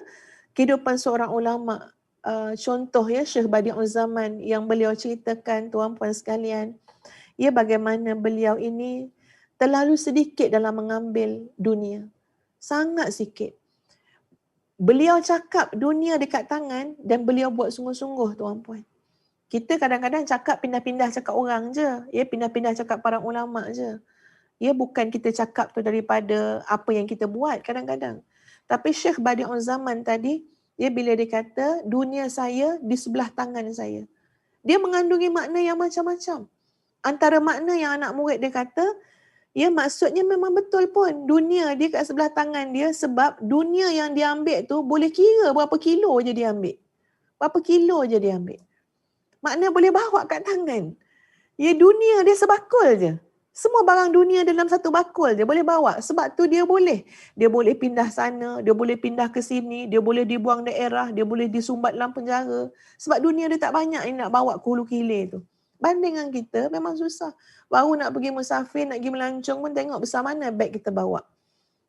kehidupan seorang ulama. Contoh ya Syekh Badi'uz Zaman yang beliau ceritakan tuan puan sekalian. Ya, bagaimana beliau ini terlalu sedikit dalam mengambil dunia. Sangat sikit. Beliau cakap dunia dekat tangan dan beliau buat sungguh-sungguh tuan puan. Kita kadang-kadang cakap pindah-pindah cakap orang je. Ya, pindah-pindah cakap para ulama je. Ya, bukan kita cakap tu daripada apa yang kita buat kadang-kadang. Tapi Syekh Badi'uz Zaman tadi, ya, bila dia kata dunia saya di sebelah tangan saya. Dia mengandungi makna yang macam-macam. Antara makna yang anak murid dia kata, ya maksudnya memang betul pun. Dunia dia kat sebelah tangan dia sebab dunia yang dia ambil tu boleh kira berapa kilo je dia ambil. Makna boleh bawa kat tangan. Ya, dunia dia sebakul je. Semua barang dunia dalam satu bakul je boleh bawa. Sebab tu dia boleh. Dia boleh pindah sana, dia boleh pindah ke sini, dia boleh dibuang daerah, dia boleh disumbat dalam penjara. Sebab dunia dia tak banyak yang nak bawa ke hulu hilir tu. Bandingan kita memang susah. Baru nak pergi musafir, nak pergi melancong pun tengok besar mana beg kita bawa.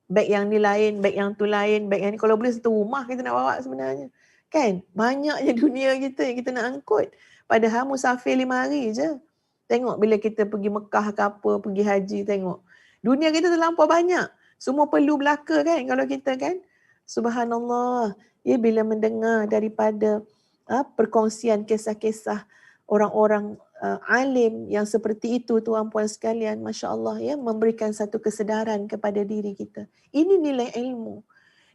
Beg yang ni lain, beg yang tu lain, beg yang ni. Kalau boleh satu rumah kita nak bawa sebenarnya. Kan? Banyaknya dunia kita yang kita nak angkut. Padahal musafir 5 hari je. Tengok bila kita pergi Mekah ke apa, pergi haji, tengok. Dunia kita terlampau banyak. Semua perlu belaka kan kalau kita kan. Subhanallah. Ya, bila mendengar daripada perkongsian kisah-kisah orang-orang alim yang seperti itu tuan puan sekalian, Masya Allah ya, memberikan satu kesedaran kepada diri kita. Ini nilai ilmu.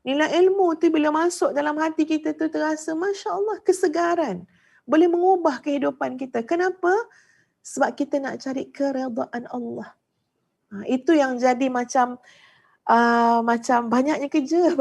Nilai ilmu tu bila masuk dalam hati kita tu terasa Masya Allah kesegaran. Boleh mengubah kehidupan kita. Kenapa? Sebab kita nak cari keredaan Allah. Itu yang jadi macam banyaknya kerja.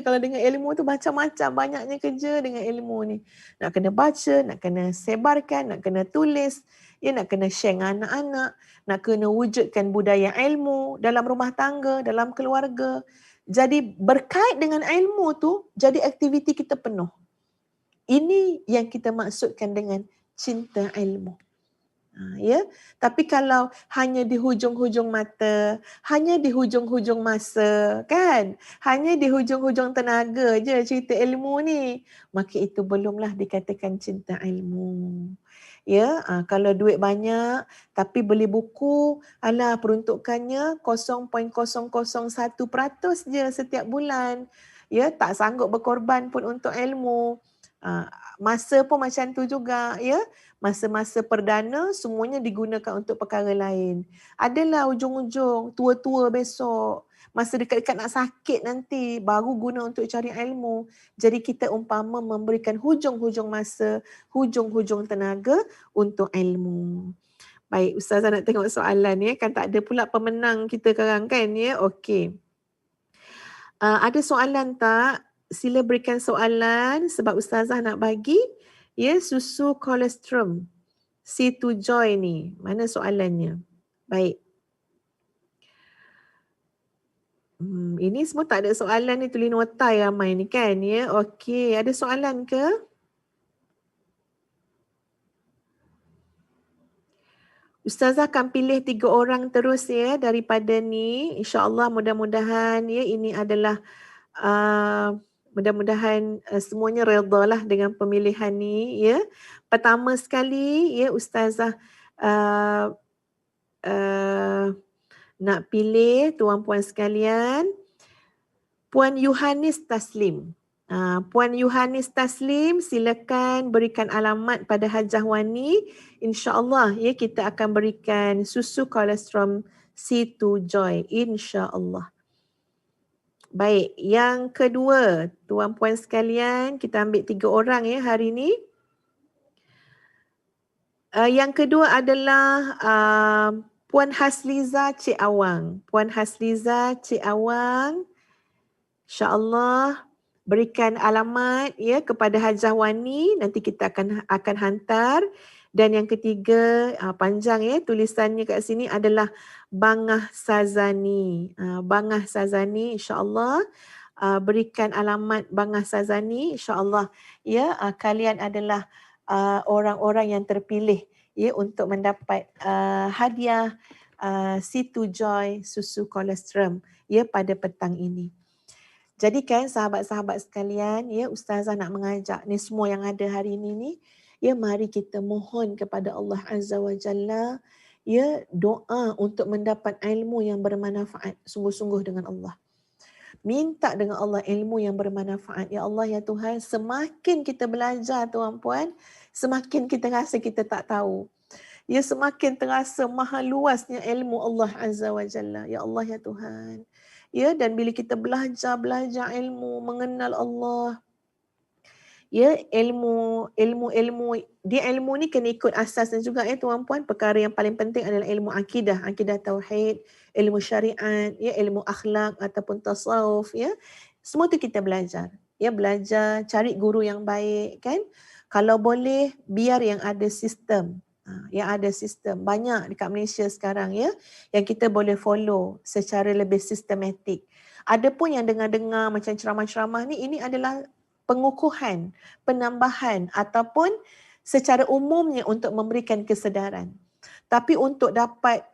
Kalau dengan ilmu tu macam-macam banyaknya kerja dengan ilmu ni. Nak kena baca, nak kena sebarkan, nak kena tulis, ya, nak kena share dengan anak-anak, nak kena wujudkan budaya ilmu dalam rumah tangga, dalam keluarga. Jadi berkait dengan ilmu tu, jadi aktiviti kita penuh. Ini yang kita maksudkan dengan cinta ilmu. Ya, tapi kalau hanya di hujung-hujung mata, hanya di hujung-hujung masa, kan? Hanya di hujung-hujung tenaga je cerita ilmu ni, maka itu belumlah dikatakan cinta ilmu. Ya, kalau duit banyak tapi beli buku, alah peruntukannya 0.001% je setiap bulan. Ya, tak sanggup berkorban pun untuk ilmu. Masa pun macam tu juga ya. Masa-masa perdana semuanya digunakan untuk perkara lain. Adalah ujung-ujung tua-tua besok, masa dekat-dekat nak sakit nanti baru guna untuk cari ilmu. Jadi kita umpama memberikan hujung-hujung masa, hujung-hujung tenaga untuk ilmu. Baik, Ustazah nak tengok soalan ya. Kan tak ada pula pemenang kita sekarang kan ya. Okey. Ada soalan tak? Sila berikan soalan sebab Ustazah nak bagi ya susu kolostrum C2 Joy ni. Mana soalannya? Baik. Ini semua tak ada soalan ni, tulis nota ramai ni kan ya. Okey, ada soalan ke? Ustazah akan pilih 3 orang terus ya daripada ni. InsyaAllah mudah-mudahan ya ini adalah mudah-mudahan semuanya redha lah dengan pemilihan ni ya. Pertama sekali ya Ustazah nak pilih tuan-puan sekalian Puan Yohanis Taslim. Puan Yohanis Taslim, silakan berikan alamat pada Hajah Wani. InsyaAllah ya kita akan berikan susu kolostrum C2 Joy. InsyaAllah. Baik, yang kedua, tuan-puan sekalian, kita ambil 3 orang ya hari ini. Yang kedua adalah Puan Hasliza Cik Awang. Puan Hasliza Cik Awang, InsyaAllah berikan alamat ya kepada Hajah Wani, nanti kita akan hantar. Dan yang ketiga, panjang ya tulisannya kat sini adalah Bangah Sazani. Bangah Sazani, insyaAllah berikan alamat Bangah Sazani, insyaAllah ya kalian adalah orang-orang yang terpilih ya untuk mendapat hadiah C2 Joy susu kolostrum ya pada petang ini. Jadi kan sahabat-sahabat sekalian, ya Ustazah nak mengajak ni semua yang ada hari ini ni, ya mari kita mohon kepada Allah Azza wa Jalla, ya doa untuk mendapat ilmu yang bermanfaat sungguh-sungguh dengan Allah. Minta dengan Allah ilmu yang bermanfaat. Ya Allah, ya Tuhan, semakin kita belajar tuan-puan, semakin kita rasa kita tak tahu. Ya semakin terasa maha luasnya ilmu Allah Azza wa Jalla. Ya Allah, ya Tuhan. Ya, dan bila kita belajar ilmu, mengenal Allah, ya ilmu dia ilmu ni kena ikut asasnya juga ya tuan-puan. Perkara yang paling penting adalah ilmu akidah tauhid, ilmu syariat, ya ilmu akhlak ataupun tasawuf ya. Semua tu kita belajar. Ya belajar, cari guru yang baik kan. Kalau boleh biar yang ada sistem. Yang ada sistem banyak dekat Malaysia sekarang ya yang kita boleh follow secara lebih sistematik. Ada pun yang dengar-dengar macam ceramah-ceramah ni, ini adalah pengukuhan, penambahan ataupun secara umumnya untuk memberikan kesedaran. Tapi untuk dapat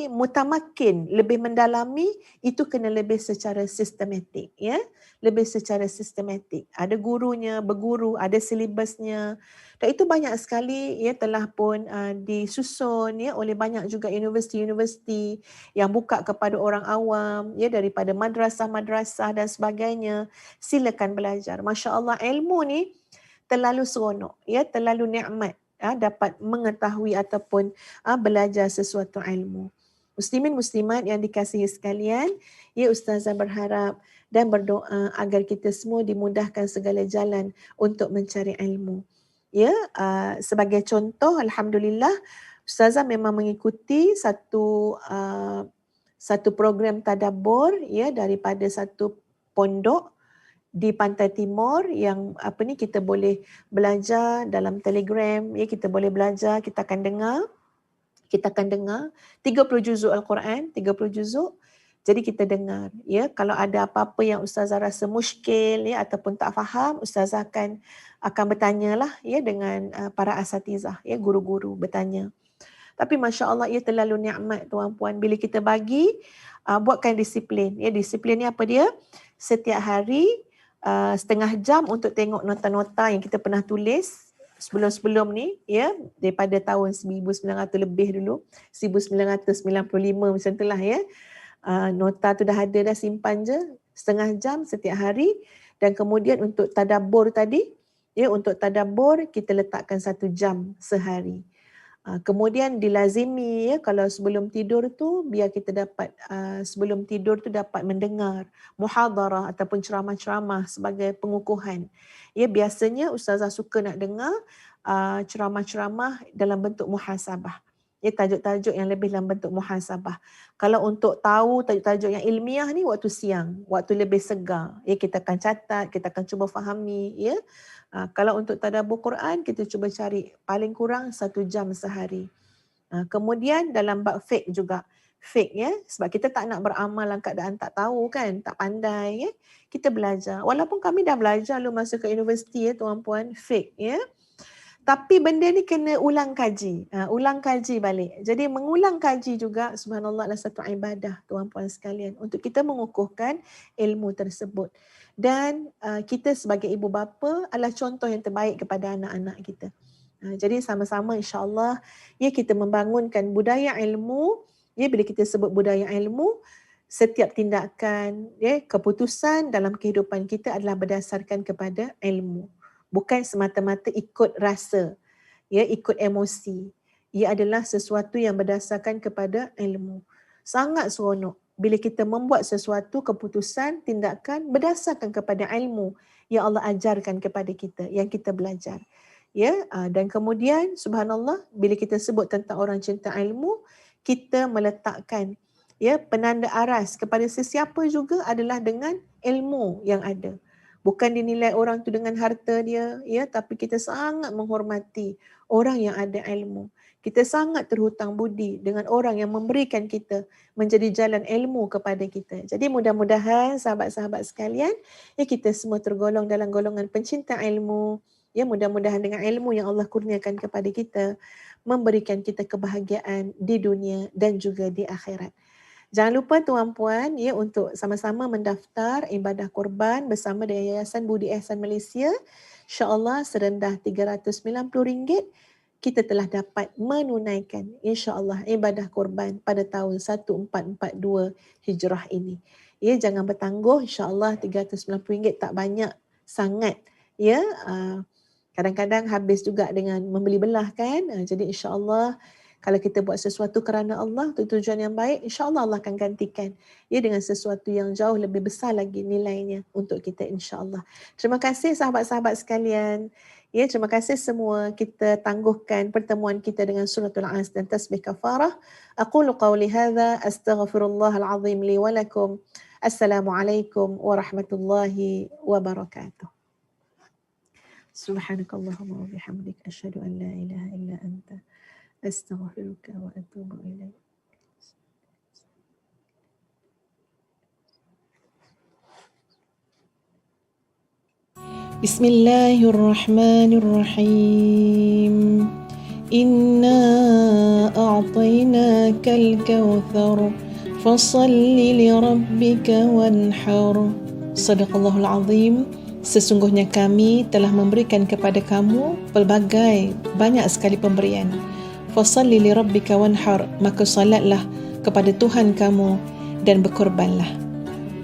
mutamakin, lebih mendalami, itu kena lebih secara sistematik ya. Lebih secara sistematik. Ada gurunya, berguru, ada silibusnya. Dan itu banyak sekali ya telah pun disusun ya oleh banyak juga universiti-universiti yang buka kepada orang awam ya daripada madrasah-madrasah dan sebagainya. Silakan belajar. Masya-Allah, ilmu ni terlalu seronok ya, terlalu nikmat. Dapat mengetahui ataupun belajar sesuatu ilmu. Muslimin muslimat yang dikasihi sekalian, ya Ustazah berharap dan berdoa agar kita semua dimudahkan segala jalan untuk mencari ilmu. Ya, sebagai contoh, alhamdulillah Ustazah memang mengikuti satu program tadabbur ya daripada satu pondok di Pantai Timur yang kita boleh belajar dalam Telegram ya, kita boleh belajar, kita akan dengar 30 juzuk Al-Quran, 30 juzuk. Jadi kita dengar ya, kalau ada apa-apa yang Ustazah rasa muskil ya ataupun tak faham, Ustazah akan bertanyalah ya dengan para asatizah ya, guru-guru bertanya. Tapi masya-Allah ia terlalu nikmat tuan-puan bila kita bagi buatkan disiplin ya. Disiplin ni apa dia? Setiap hari setengah jam untuk tengok nota-nota yang kita pernah tulis sebelum-sebelum ni ya, daripada tahun 1900 lebih dulu, 1995 macam itulah ya. Nota tu dah ada, dah simpan je. setengah jam setiap hari. Dan kemudian untuk tadabbur tadi, untuk tadabbur kita letakkan 1 jam sehari. Kemudian dilazimi kalau sebelum tidur tu biar kita dapat sebelum tidur tu dapat mendengar muhadarah ataupun ceramah-ceramah sebagai pengukuhan. Biasanya ustazah suka nak dengar ceramah-ceramah dalam bentuk muhasabah. Tajuk-tajuk yang lebih dalam bentuk muhasabah. Kalau untuk tahu tajuk-tajuk yang ilmiah ni waktu siang, waktu lebih segar. Kita akan catat, kita akan cuba fahami. Kalau untuk tadabbur Quran, kita cuba cari paling kurang 1 jam sehari. Kemudian dalam bab fiqh juga. Fiqh sebab kita tak nak beramal dalam keadaan tak tahu kan, tak pandai. Kita belajar. Walaupun kami dah belajar lu masa ke universiti tuan-puan, fiqh tapi benda ni kena ulang kaji. Ulang kaji balik. Jadi mengulang kaji juga subhanallah adalah satu ibadah tuan-puan sekalian untuk kita mengukuhkan ilmu tersebut. Dan kita sebagai ibu bapa adalah contoh yang terbaik kepada anak-anak kita. Jadi sama-sama insya-Allah kita membangunkan budaya ilmu. Bila kita sebut budaya ilmu, setiap tindakan, keputusan dalam kehidupan kita adalah berdasarkan kepada ilmu. Bukan semata-mata ikut rasa, ikut emosi. Ia adalah sesuatu yang berdasarkan kepada ilmu. Sangat seronok bila kita membuat sesuatu keputusan, tindakan berdasarkan kepada ilmu yang Allah ajarkan kepada kita, yang kita belajar. Dan kemudian subhanallah bila kita sebut tentang orang cinta ilmu, kita meletakkan penanda aras kepada sesiapa juga adalah dengan ilmu yang ada. Bukan dinilai orang tu dengan harta dia, tapi kita sangat menghormati orang yang ada ilmu. Kita sangat terhutang budi dengan orang yang memberikan kita menjadi jalan ilmu kepada kita. Jadi mudah-mudahan sahabat-sahabat sekalian, kita semua tergolong dalam golongan pencinta ilmu. Mudah-mudahan dengan ilmu yang Allah kurniakan kepada kita, memberikan kita kebahagiaan di dunia dan juga di akhirat. Jangan lupa tuan-puan untuk sama-sama mendaftar ibadah korban bersama dengan Yayasan Budi Ihsan Malaysia. InsyaAllah serendah RM390 kita telah dapat menunaikan insyaAllah ibadah korban pada tahun 1442 Hijrah ini. Jangan bertangguh, insyaAllah RM390 tak banyak sangat. Kadang-kadang habis juga dengan membeli belah kan. Jadi insyaAllah kalau kita buat sesuatu kerana Allah, untuk tujuan yang baik, insyaAllah Allah akan gantikan dengan sesuatu yang jauh lebih besar lagi nilainya untuk kita insyaAllah. Terima kasih sahabat-sahabat sekalian. Terima kasih semua. Kita tangguhkan pertemuan kita dengan suratul As dan tasbih kafarah. Aqulu qawli hadha, astaghfirullahal azim li wa lakum. Assalamualaikum warahmatullahi wabarakatuh. Subhanakallahumma wa bihamdik, asyhadu an la ilaha illa anta, astaghfiruka wa atubu ilaik. Bismillahirrahmanirrahim. Inna a'tainakal kautsar fasalli li rabbika wanhar. Sadaqallahul azim. Sesungguhnya kami telah memberikan kepada kamu pelbagai banyak sekali pemberian. Fasalli li rabbika wanhar, maka salatlah kepada Tuhan kamu dan berkorbanlah.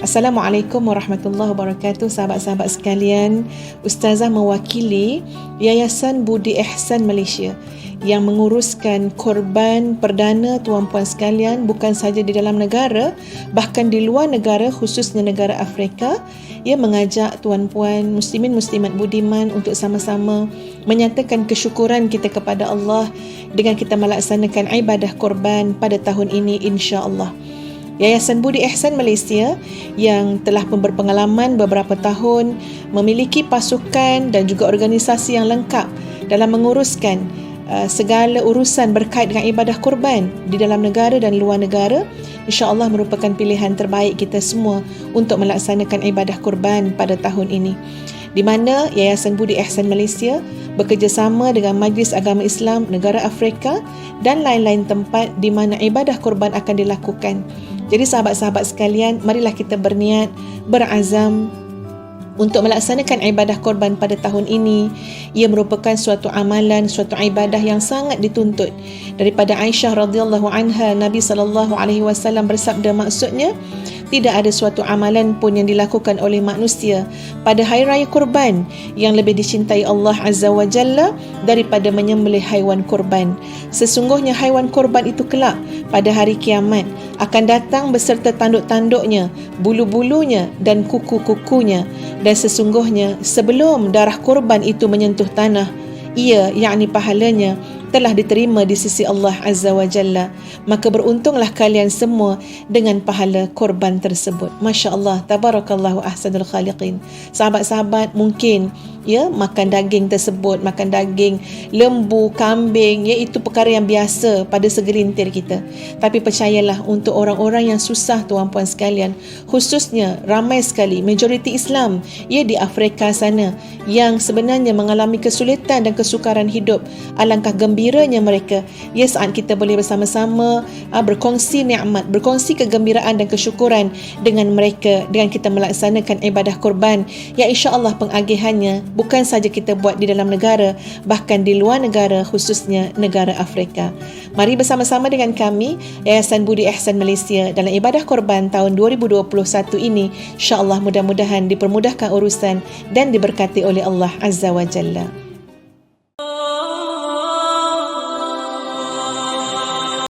Assalamualaikum warahmatullahi wabarakatuh sahabat-sahabat sekalian. Ustazah mewakili Yayasan Budi Ihsan Malaysia yang menguruskan korban perdana tuan-puan sekalian bukan sahaja di dalam negara, bahkan di luar negara, khususnya negara Afrika. Ia mengajak tuan-puan muslimin muslimat budiman untuk sama-sama menyatakan kesyukuran kita kepada Allah dengan kita melaksanakan ibadah korban pada tahun ini insya-Allah. Yayasan Budi Ihsan Malaysia yang telah berpengalaman beberapa tahun memiliki pasukan dan juga organisasi yang lengkap dalam menguruskan segala urusan berkait dengan ibadah korban di dalam negara dan luar negara. InsyaAllah merupakan pilihan terbaik kita semua untuk melaksanakan ibadah korban pada tahun ini, di mana Yayasan Budi Ihsan Malaysia bekerjasama dengan Majlis Agama Islam Negara Afrika dan lain-lain tempat di mana ibadah korban akan dilakukan. Jadi sahabat-sahabat sekalian, marilah kita berniat, berazam untuk melaksanakan ibadah korban pada tahun ini. Ia merupakan suatu amalan, suatu ibadah yang sangat dituntut. Daripada Aisyah radhiyallahu anha, Nabi sallallahu alaihi wasallam bersabda, maksudnya tidak ada suatu amalan pun yang dilakukan oleh manusia pada hari raya kurban yang lebih dicintai Allah Azza wa Jalla daripada menyembelih haiwan kurban. Sesungguhnya haiwan kurban itu kelak pada hari kiamat akan datang beserta tanduk-tanduknya, bulu-bulunya dan kuku-kukunya. Dan sesungguhnya sebelum darah kurban itu menyentuh tanah, ia yakni pahalanya telah diterima di sisi Allah Azza wa Jalla. Maka beruntunglah kalian semua dengan pahala korban tersebut. Masya Allah, tabarakallahu ahsanul khaliqin. Sahabat-sahabat mungkin makan daging tersebut, makan daging lembu, kambing, iaitu perkara yang biasa pada segelintir kita. Tapi percayalah, untuk orang-orang yang susah tuan-puan sekalian, khususnya ramai sekali majoriti Islam di Afrika sana yang sebenarnya mengalami kesulitan dan kesukaran hidup, alangkah gembiranya mereka saat kita boleh bersama-sama berkongsi nikmat, berkongsi kegembiraan dan kesyukuran dengan mereka dengan kita melaksanakan ibadah kurban yang insya-Allah pengagihannya bukan saja kita buat di dalam negara, bahkan di luar negara, khususnya negara Afrika. Mari bersama-sama dengan kami Yayasan Budi Ihsan Malaysia dalam ibadah korban tahun 2021 ini, insya-Allah mudah-mudahan dipermudahkan urusan dan diberkati oleh Allah Azza wa Jalla.